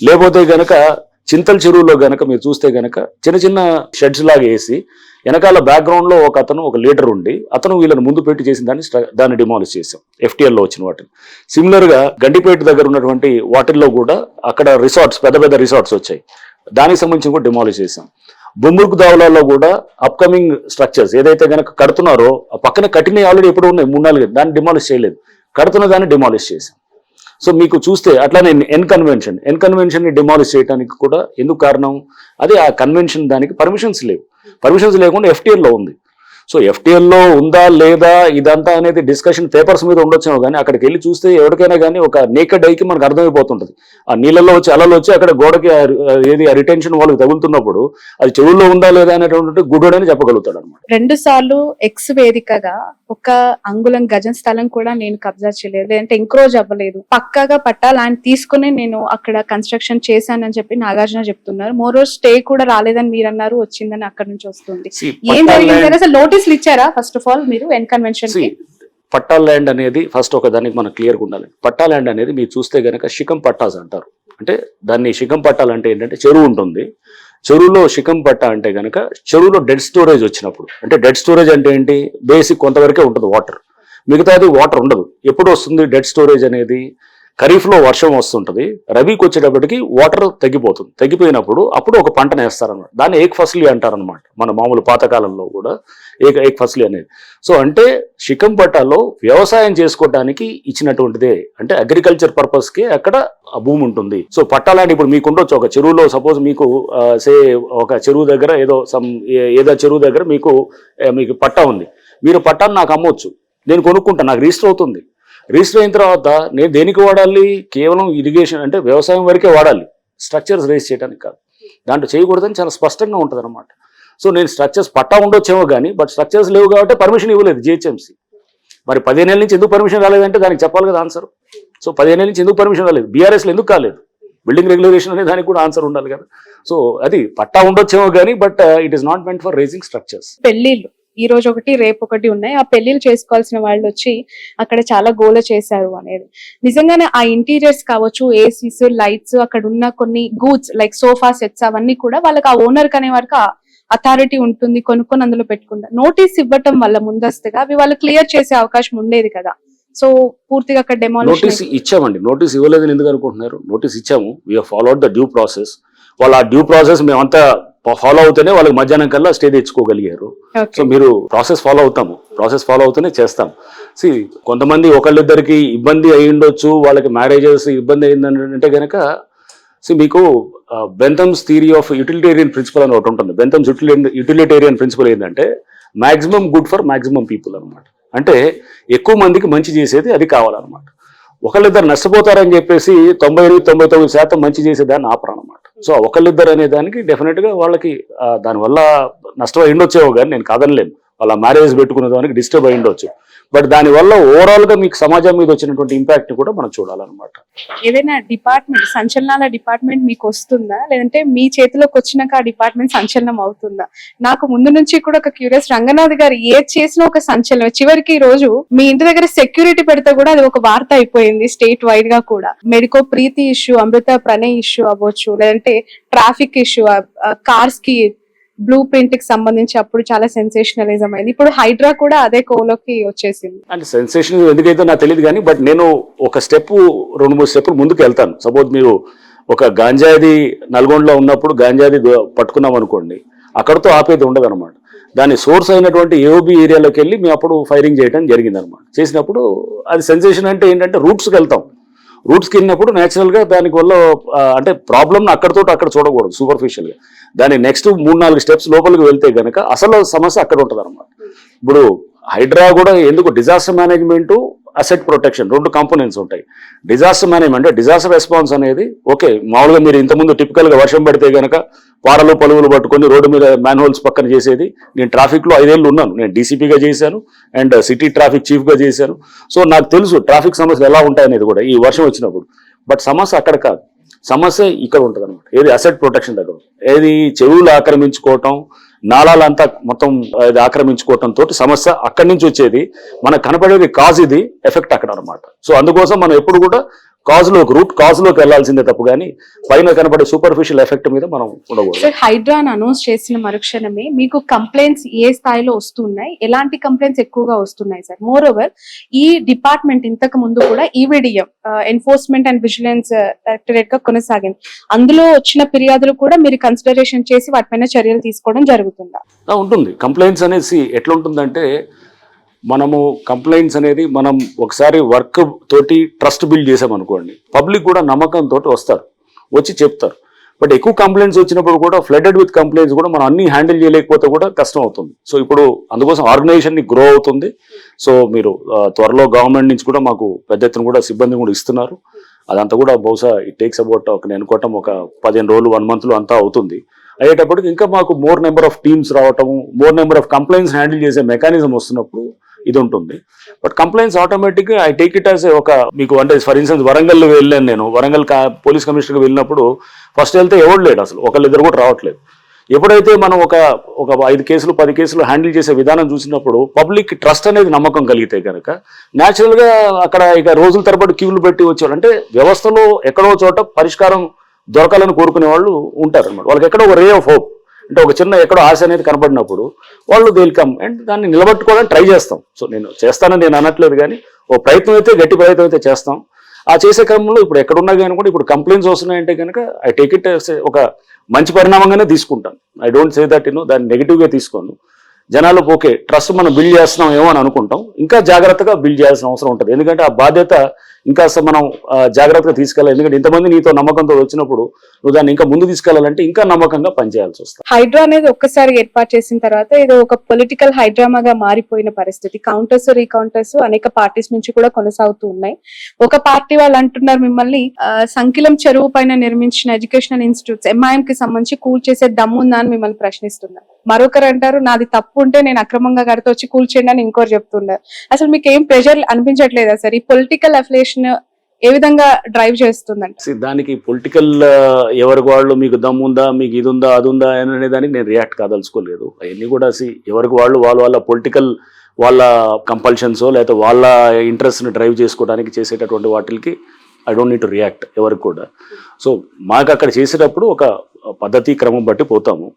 లేకపోతే గనక చింతల చెరువులో గనక మీరు చూస్తే గనక చిన్న చిన్న షెడ్స్ లాగా వేసి వెనకాల బ్యాక్గ్రౌండ్ లో ఒక లీడర్ ఉండి అతను వీళ్ళని ముందు పెట్టి చేసిన దాన్ని డిమాలిష్ చేసాం FTL లో వచ్చిన వాటిని. సిమిలర్ గా గండిపేట దగ్గర ఉన్నటువంటి వాటిల్లో కూడా అక్కడ రిసార్ట్స్ పెద్ద పెద్ద రిసార్ట్స్ వచ్చాయి, దానికి సంబంధించి కూడా డిమాలిష్ చేసాం. బొమ్మూరుకు దావులలో కూడా అప్కమింగ్ స్ట్రక్చర్స్ ఏదైతే గనక కడుతున్నారో ఆ పక్కన కట్టినవి ఆల్రెడీ ఎప్పుడు ఉన్నాయి 3-4, దాన్ని డిమాలిష్ చేయలేదు, కడుతున్న దాన్ని డిమాలిష్ చేసాం. సో మీకు చూస్తే అట్లానే ఎన్ కన్వెన్షన్ ని డిమాలిష్ చేయడానికి కూడా ఎందుకు కారణం, అదే ఆ కన్వెన్షన్ దానికి పర్మిషన్స్ లేవు, పర్మిషన్స్ లేకుండా FTL లో ఉంది. సో FTL లో ఉందా లేదా ఇదంతా అనేది డిస్కషన్ పేపర్స్ మీద ఉండొచ్చేమో కానీ అక్కడికి వెళ్ళి చూస్తే ఎవరికైనా కానీ ఒక నేకెడ్ ఐకి మనకు అర్థమైపోతుంటది. ఆ నీళ్ళలో వచ్చి అలలో వచ్చి అక్కడ గోడకి ఏది రిటెన్షన్ వాళ్ళకి తగులుతున్నప్పుడు అది చెవుల్లో ఉందా లేదా అనేటువంటి గుడ్డని చెప్పగలుగుతాడు అనమాట. 2 సార్లు ఎక్స్ వేదికగా ఒక అంగుళం గజం స్థలం కూడా నేను కబ్జా చేయలేదు, లేదంటే ఎంక్రోజ్ అవ్వలేదు, పక్కాగా పట్టాలని తీసుకుని నేను అక్కడ కన్స్ట్రక్షన్ చేశానని చెప్పి నాగార్జున చెప్తున్నారు. మోరో స్టే కూడా రాలేదని మీరు అన్నారు, వచ్చిందని అక్కడ నుంచి వస్తుంది. ఏం జరిగింది అసలు నోటీసులు ఇచ్చారా ఫస్ట్ ఆఫ్ ఆల్ మీరు ఎన్ కన్వెన్షన్ కి? పట్టా ల్యాండ్ అనేది ఫస్ట్ ఒక దానికి మనకు క్లియర్గా ఉండాలి. పట్టా ల్యాండ్ అనేది మీరు చూస్తే గనక శిఖం పట్టాస్ అంటారు. అంటే దాన్ని శిఖం పట్టాలు అంటే ఏంటంటే చెరువు ఉంటుంది, చెరువులో శిఖం పట్టా అంటే గనక చెరువులో డెడ్ స్టోరేజ్ వచ్చినప్పుడు, అంటే డెడ్ స్టోరేజ్ అంటే ఏంటి, బేసిక్ కొంతవరకే ఉంటుంది వాటర్, మిగతాది వాటర్ ఉండదు. ఎప్పుడు వస్తుంది డెడ్ స్టోరేజ్ అనేది, ఖరీఫ్లో వర్షం వస్తుంటుంది, రబీకి వచ్చేటప్పటికి వాటర్ తగ్గిపోతుంది, తగ్గిపోయినప్పుడు అప్పుడు ఒక పంటను వేస్తారనమాట, దాన్ని ఏక్ ఫసలి అంటారనమాట. మన మామూలు పాతకాలంలో కూడా ఏక్ ఫసలి అనేది. సో అంటే శిఖం పట్టాలో వ్యవసాయం చేసుకోవడానికి ఇచ్చినటువంటిదే, అంటే అగ్రికల్చర్ పర్పస్ కి అక్కడ ఆ భూమి ఉంటుంది. సో పట్టాలంటే ఇప్పుడు మీకు ఉండొచ్చు ఒక చెరువులో, సపోజ్ మీకు ఒక చెరువు దగ్గర ఏదో చెరువు దగ్గర మీకు పట్టా ఉంది, మీరు పట్టాన్ని నాకు అమ్మొచ్చు, నేను కొనుక్కుంటా, నాకు రిజిస్టర్ అవుతుంది. రిజిస్టర్ అయిన తర్వాత నేను దేనికి వాడాలి, కేవలం ఇరిగేషన్ అంటే వ్యవసాయం వరకే వాడాలి, స్ట్రక్చర్స్ రేస్ చేయడానికి కాదు. దాంట్లో చేయకూడదని చాలా స్పష్టంగా ఉంటుంది అనమాట. సో నేను స్ట్రక్చర్స్ పట్టా ఉండొచ్చేమో కానీ బట్ స్ట్రక్చర్స్ లేవు కాబట్టి పర్మిషన్ ఇవ్వలేదు GHMC. మరి 15 ఏళ్ళ నుంచి ఎందుకు పర్మిషన్ రాలేదంటే దానికి చెప్పాలి కదా ఆన్సర్. సో 15 ఏళ్ళ నుంచి ఎందుకు పర్మిషన్ రాలేదు, BRSలో ఎందుకు కాలేదు, బిల్డింగ్ రెగ్యులేషన్ అనే దానికి కూడా ఆన్సర్ ఉండాలి కదా. సో అది పట్టా ఉండొచ్చేమో కానీ but it is not meant for raising structures. పెళ్లిళ్ళు ఈ రోజు ఒకటి రేపు ఒకటి ఉన్నాయి, ఆ పెళ్లిళ్ళు చేసుకోవాల్సిన వాళ్ళు వచ్చి అక్కడ చాలా గోల చేశారు అనేది నిజంగానే. ఆ ఇంటీరియర్స్ కావచ్చు, ఏసీస్, లైట్స్, అక్కడ ఉన్న కొన్ని గూడ్స్ లైక్ సోఫా సెట్స్ అవన్నీ కూడా వాళ్ళకి ఆ ఓనర్ అనే వరకు అథారిటీ ఉంటుంది, కొనుక్కొని అందులో పెట్టుకుంటారు. నోటీస్ ఇవ్వటం వల్ల ముందస్తుగా అవి వాళ్ళు క్లియర్ చేసే అవకాశం ఉండేది కదా. సో పూర్తిగా అక్కడ నోటీస్ ఇచ్చామండి, నోటీస్ ఇవ్వలేదని ఎందుకు అనుకుంటున్నారు, నోటీస్ ఇచ్చాము, we have followed the due process. వాళ్ళు ఆ డ్యూ ప్రాసెస్ మేమంతా ఫాలో అవుతూనే వాళ్ళకి మధ్యాహ్నం కల్లా స్టే తెచ్చుకోగలిగారు. సో మీరు ప్రాసెస్ ఫాలో అవుతూనే చేస్తాం. కొంతమంది ఒకళ్ళిద్దరికి ఇబ్బంది అయి ఉండొచ్చు, వాళ్ళకి మ్యారేజెస్ ఇబ్బంది అయిందంటే కనుక మీకు బెంథమ్స్ థియరీ ఆఫ్ యూటిలిటేరియన్ ప్రిన్సిపల్ అని ఒకటి ఉంటుంది. బెంథమ్స్ యూటిలిటేరియన్ ప్రిన్సిపల్ ఏంటంటే maximum good for maximum people అనమాట. అంటే ఎక్కువ మందికి మంచి చేసేది అది కావాలన్నమాట. ఒకళ్ళిద్దరు నష్టపోతారని చెప్పేసి 98-99% మంచి చేసేదాన్ని ఆపరన్నమాట. సో ఒకళ్ళిద్దరు అనే దానికి డెఫినెట్ గా వాళ్ళకి దానివల్ల నష్టం అయి ఉండొచ్చేవో కానీ నేను కాదనలేను, వాళ్ళ మ్యారేజ్ పెట్టుకునే దానికి డిస్టర్బ్ అయి ఉండొచ్చు, బట్ దానివల్ల ఓవరాల్ గా మీకు సమాజం మీద వచ్చినటువంటి ఇంపాక్ట్ కూడా మనం చూడాలన్నమాట. ఏదైనా డిపార్ట్మెంట్ సంచలనాల డిపార్ట్మెంట్ మీకు వస్తుందా, లేదంటే మీ చేతిలోకి వచ్చినాక ఆ డిపార్ట్మెంట్ సంచలనం అవుతుందా? నాకు ముందు నుంచి కూడా ఒక క్యూరియస్, రంగనాథ్ గారు ఏది చేసినా ఒక సంచలనం. చివరికి ఈ రోజు మీ ఇంటి దగ్గర సెక్యూరిటీ పెడితే కూడా అది ఒక వార్త అయిపోయింది స్టేట్ వైడ్ గా కూడా. మెడికో ప్రీతి ఇష్యూ, అమృత ప్రణయ్ ఇష్యూ అవ్వచ్చు, లేదంటే ట్రాఫిక్ ఇష్యూ, కార్స్ కి బ్లూ ప్రింట్ కి సంబంధించి అప్పుడు చాలా సెన్సేషనలిజం అయింది. ఇప్పుడు హైడ్రా కూడా అదే కోలోకి వచ్చేసింది. అంటే సెన్సేషన్ ఎందుకైతే నాకు తెలియదు కానీ బట్ నేను ఒక 2-3 స్టెప్పులు ముందుకు వెళ్తాను. సపోజ్ మీరు ఒక గాంజాది నల్గొండలో ఉన్నప్పుడు గాంజాది పట్టుకున్నాం అనుకోండి, అక్కడతో ఆపేది ఉండదు అనమాట. దాని సోర్స్ అయినటువంటి AOB ఏరియాలోకి వెళ్ళి మేము అప్పుడు ఫైరింగ్ చేయడం జరిగింది అనమాట. చేసినప్పుడు అది సెన్సేషన్ అంటే ఏంటంటే రూట్స్కి వెళ్తాం, రూట్స్కి వెళ్ళినప్పుడు న్యాచురల్గా దానికి వల్ల అంటే ప్రాబ్లమ్ అక్కడ చూడకూడదు సూపర్ఫిషియల్గా. దాని నెక్స్ట్ 3-4 స్టెప్స్ లోపలికి వెళ్తే కనుక అసలు సమస్య అక్కడ ఉంటుంది అనమాట. ఇప్పుడు హైడ్రా కూడా ఎందుకు disaster management, asset protection 2 components ఉంటాయి. డిజాస్టర్ మేనేజ్మెంట్, డిజాస్టర్ రెస్పాన్స్ అనేది ఓకే, మామూలుగా మీరు ఇంతకుముందు టిపికల్గా వర్షం పడితే కనుక పారలు పలువులు పట్టుకొని రోడ్డు మీద మ్యాన్ హోల్స్ పక్కన చేసేది. నేను ట్రాఫిక్లో 5 ఏళ్ళు ఉన్నాను, నేను DCPగా చేశాను అండ్ సిటీ ట్రాఫిక్ చీఫ్గా చేశాను. సో నాకు తెలుసు ట్రాఫిక్ సమస్యలు ఎలా ఉంటాయనేది కూడా ఈ వర్షం వచ్చినప్పుడు. బట్ సమస్య అక్కడ కాదు, సమస్య ఇక్కడ ఉంటుంది అనమాట. ఏది అసెట్ ప్రొటెక్షన్ దగ్గర, ఏది చెరువులు ఆక్రమించుకోవటం, నాళాలంతా మొత్తం ఆక్రమించుకోవటం తోటి సమస్య అక్కడి నుంచి వచ్చేది. మనకు కనపడేది కాజ్, ఇది ఎఫెక్ట్ అక్కడ అనమాట. సో అందుకోసం మనం ఎప్పుడు కూడా రూట్ కాజ్లోకి వెళ్లాల్సిందే తప్పు కానీ పైన కనబడే సూపర్ఫిషియల్ ఎఫెక్ట్ మీద మనం ఉండకూడదు. సార్ హైడ్రా అనౌన్స్ చేసిన మరుక్షణమే మీకు కంప్లైంట్స్ ఏ స్థాయిలో వస్తున్నాయి, ఎలాంటి కంప్లైంట్స్ ఎక్కువగా వస్తున్నాయి సార్? మోర్ ఓవర్ ఈ డిపార్ట్మెంట్ ఇంతకు ముందు కూడా EVDM enforcement and vigilance directorate గా కొనసాగింది. అందులో వచ్చిన ఫిర్యాదులు కూడా మీరు కన్సిడరేషన్ చేసి వాటిపైన చర్యలు తీసుకోవడం జరుగుతుందా? ఉంటుంది. కంప్లైంట్స్ అనేసి ఎట్లా ఉంటుందంటే మనము కంప్లైంట్స్ అనేది మనం ఒకసారి వర్క్ తోటి ట్రస్ట్ బిల్డ్ చేసామనుకోండి, పబ్లిక్ కూడా నమ్మకంతో వస్తారు, వచ్చి చెప్తారు. బట్ ఎక్కువ కంప్లైంట్స్ వచ్చినప్పుడు కూడా ఫ్లడెడ్ విత్ కంప్లైంట్స్ కూడా మనం అన్ని హ్యాండిల్ చేయలేకపోతే కూడా కష్టం అవుతుంది. సో ఇప్పుడు అందుకోసం ఆర్గనైజేషన్ ని గ్రో అవుతుంది. సో మీరు త్వరలో గవర్నమెంట్ నుంచి కూడా మాకు పెద్ద ఎత్తున కూడా సిబ్బంది కూడా ఇస్తున్నారు. అదంతా కూడా బహుశా ఇట్ టేక్స్ అబౌట్ నేను అనుకోవటం ఒక 15 రోజులు 1 month అంతా అవుతుంది. అయ్యేటప్పటికి ఇంకా మాకు మోర్ నెంబర్ ఆఫ్ టీమ్స్ రావటము, more number of complaints handle చేసే మెకానిజం వస్తున్నప్పుడు ఇది ఉంటుంది. But complaints automatic I take it as ఒక మీకు అంటే ఫర్ ఇన్స్టెన్స్ వరంగల్ వెళ్ళాను నేను, వరంగల్ పోలీస్ కమిషనర్కి వెళ్ళినప్పుడు ఫస్ట్ వెళ్తే ఎవరు లేడు, అసలు ఒకళ్ళిద్దరు కూడా రావట్లేదు. ఎప్పుడైతే మనం ఒక 5 కేసులు 10 కేసులు హ్యాండిల్ చేసే విధానం చూసినప్పుడు పబ్లిక్ ట్రస్ట్ అనేది నమ్మకం కలిగితే కనుక న్యాచురల్గా అక్కడ ఇక రోజుల తరబడి క్యూలు పెట్టి వచ్చేవాళ్ళు, అంటే వ్యవస్థలో ఎక్కడో చోట పరిష్కారం దొరకాలని కోరుకునే వాళ్ళు ఉంటారు అనమాట. వాళ్ళకి ఎక్కడో ఒక రే ఆఫ్ హోప్, అంటే ఒక చిన్న ఎక్కడో ఆశ అనేది కనబడినప్పుడు వాళ్ళు వెల్కమ్ అండ్ దాన్ని నిలబెట్టుకోవడానికి ట్రై చేస్తాం. సో నేను చేస్తానని నేను అనట్లేదు, కానీ ఓ ప్రయత్నం అయితే గట్టి ప్రయత్నం అయితే చేస్తాం. ఆ చేసే క్రమంలో ఇప్పుడు ఎక్కడున్నా కానీ కూడా ఇప్పుడు కంప్లైంట్స్ వస్తున్నాయంటే కనుక ఐ టేక్ ఇట్ ఒక మంచి పరిణామంగానే తీసుకుంటాను. ఐ డోంట్ సే దట్ దాన్ని నెగిటివ్గా తీసుకోను. జనాలు ఓకే ట్రస్ట్ మనం బిల్డ్ చేస్తున్నాం ఏమో అని అనుకుంటాం, ఇంకా జాగ్రత్తగా బిల్డ్ చేయాల్సిన అవసరం ఉంటుంది. ఎందుకంటే ఆ బాధ్యత ఇంకా అసలు మనం జాగ్రత్తగా తీసుకెళ్ళాలి. ఎందుకంటే ఇంతమంది నీతో నమ్మకంతో వచ్చినప్పుడు నువ్వు దాన్ని ఇంకా ముందు తీసుకెళ్లాలంటే ఇంకా నమ్మకంగా పనిచేయాల్సి వస్తుంది. హైడ్రా అనేది ఒక్కసారి ఏర్పాటు చేసిన తర్వాత ఇది ఒక పొలిటికల్ హైడ్రామాగా మారిపోయిన పరిస్థితి. కౌంటర్స్ రీకౌంటర్స్ అనేక పార్టీస్ నుంచి కూడా కొనసాగుతూ ఉన్నాయి. ఒక పార్టీ వాళ్ళు అంటున్నారు మిమ్మల్ని సంకిలం చెరువు పైన నిర్మించిన ఎడ్యుకేషనల్ ఇన్స్టిట్యూట్స్ ఎంఐఎం కి సంబంధించి కూల్ చేసే దమ్ముందా అని మిమ్మల్ని ప్రశ్నిస్తున్నారు. మరొకరు అంటారు నాది తప్పు ఉంటే నేను అక్రమంగా కడితే వచ్చి కూల్చేయండి అని ఇంకోరు చెప్తున్నారు. అసలు మీకు ఏం ప్రెషర్ అనిపించట్లేదా సార్? ఈ పొలిటికల్ అఫిలియేషన్ ఏ విధంగా డ్రైవ్ చేస్తుందంటే దానికి పొలిటికల్ ఎవరికి వాళ్ళు మీకు దమ్ముందా, మీకు ఇది ఉందా అది ఉందా అనే దానికి నేను రియాక్ట్ కాదలుచుకోలేదు. అవన్నీ కూడా ఎవరికి వాళ్ళు వాళ్ళ పొలిటికల్ వాళ్ళ కంపల్షన్సో లేకపోతే వాళ్ళ ఇంట్రెస్ట్ని డ్రైవ్ చేసుకోవడానికి చేసేటటువంటి వాటికి I don't need to react ఎవరికి కూడా. సో మాకు అక్కడ చేసేటప్పుడు ఒక పద్ధతి క్రమం బట్టి పోతాము.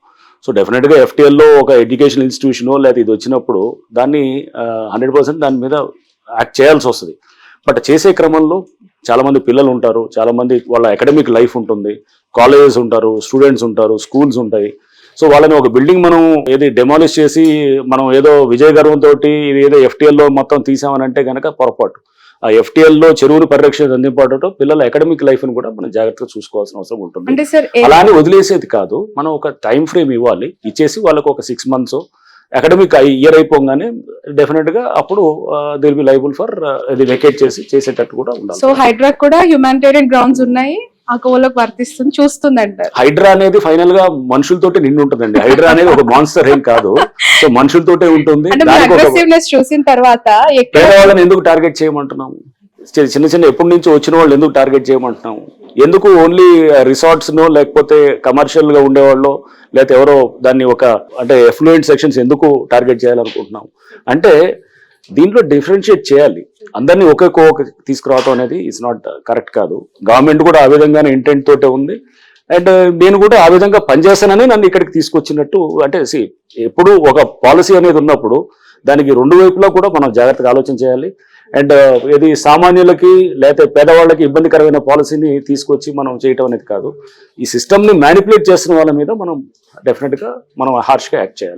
సో డెఫినెట్గా ఎఫ్టీఎల్లో ఒక ఎడ్యుకేషన్ ఇన్స్టిట్యూషనో లేకపోతే ఇది వచ్చినప్పుడు దాన్ని 100% దాని మీద యాక్ట్ చేయాల్సి వస్తుంది. బట్ చేసే క్రమంలో చాలామంది పిల్లలు ఉంటారు, చాలామంది వాళ్ళ అకాడమిక్ లైఫ్ ఉంటుంది, కాలేజెస్ ఉంటారు, స్టూడెంట్స్ ఉంటారు, స్కూల్స్ ఉంటాయి. సో వాళ్ళని ఒక బిల్డింగ్ మనం ఏది డెమాలిష్ చేసి మనం ఏదో విజయ గర్వంతో ఇది ఏదో ఎఫ్టీఎల్లో మొత్తం తీసామని అంటే కనుక పొరపాటు. ఆ ఎఫ్టీఎల్లో చెరువును పరిరక్షణ అందింపడటం పిల్లల అకాడమిక్ లైఫ్ ని కూడా మనం జాగ్రత్తగా చూసుకోవాల్సిన అవసరం ఉంటుంది. అలానే వదిలేసేది కాదు, మనం ఒక టైం ఫ్రేమ్ ఇవ్వాలి, ఇచ్చేసి వాళ్ళకు ఒక 6 months అకాడమిక్ ఇయర్ అయిపోగానే డెఫినెట్ గా అప్పుడు they will be liable for ఇది వెకేట్ చేసేటట్టు కూడా ఉండాలి. సో హైడ్రా కూడా హ్యూమానిటేరియన్ గ్రౌండ్స్ ఉన్నాయి, ఆ కోవలకు వర్తిస్తుంది చూస్తుంది అంటారు. హైడ్రా అనేది ఫైనల్ గా మనుషులతోటే నిండి ఉంటుందండి. హైడ్రా అనేది ఒక మాన్స్టర్ ఏం కాదు, సో మనుషులతోటే ఉంటుంది. చూసిన తర్వాత పేదవాళ్ళని ఎందుకు టార్గెట్ చేయమంటున్నాము? చిన్న చిన్న ఎప్పటి నుంచి వచ్చిన వాళ్ళు ఎందుకు టార్గెట్ చేయమంటున్నాము? ఎందుకు ఓన్లీ రిసార్ట్స్ నో లేకపోతే కమర్షియల్ గా ఉండేవాళ్ళు లేకపోతే ఎవరో దాన్ని ఒక అంటే ఎఫ్లూయెంట్ సెక్షన్స్ ఎందుకు టార్గెట్ చేయాలనుకుంటున్నాం అంటే దీంట్లో డిఫరెన్షియేట్ చేయాలి. అందరినీ ఒకే తీసుకురావడం అనేది ఇట్స్ నాట్ కరెక్ట్ కాదు. గవర్నమెంట్ కూడా ఆ విధంగానే ఇంటెంట్ తోటే ఉంది అండ్ నేను కూడా ఆ విధంగా పనిచేస్తానని నన్ను ఇక్కడికి తీసుకొచ్చినట్టు. అంటే ఎప్పుడు ఒక పాలసీ అనేది ఉన్నప్పుడు దానికి 2 వైపులా కూడా మనం జాగ్రత్తగా ఆలోచన చేయాలి. అండ్ ఇది సామాన్యులకి లేకపోతే పేదవాళ్ళకి ఇబ్బందికరమైన పాలసీని తీసుకొచ్చి మనం చేయటం అనేది కాదు. ఈ సిస్టమ్ని మ్యానిపులేట్ చేస్తున్న వాళ్ళ మీద మనం డెఫినెట్గా మనం హార్ష్గా యాక్ట్ చేయాలి.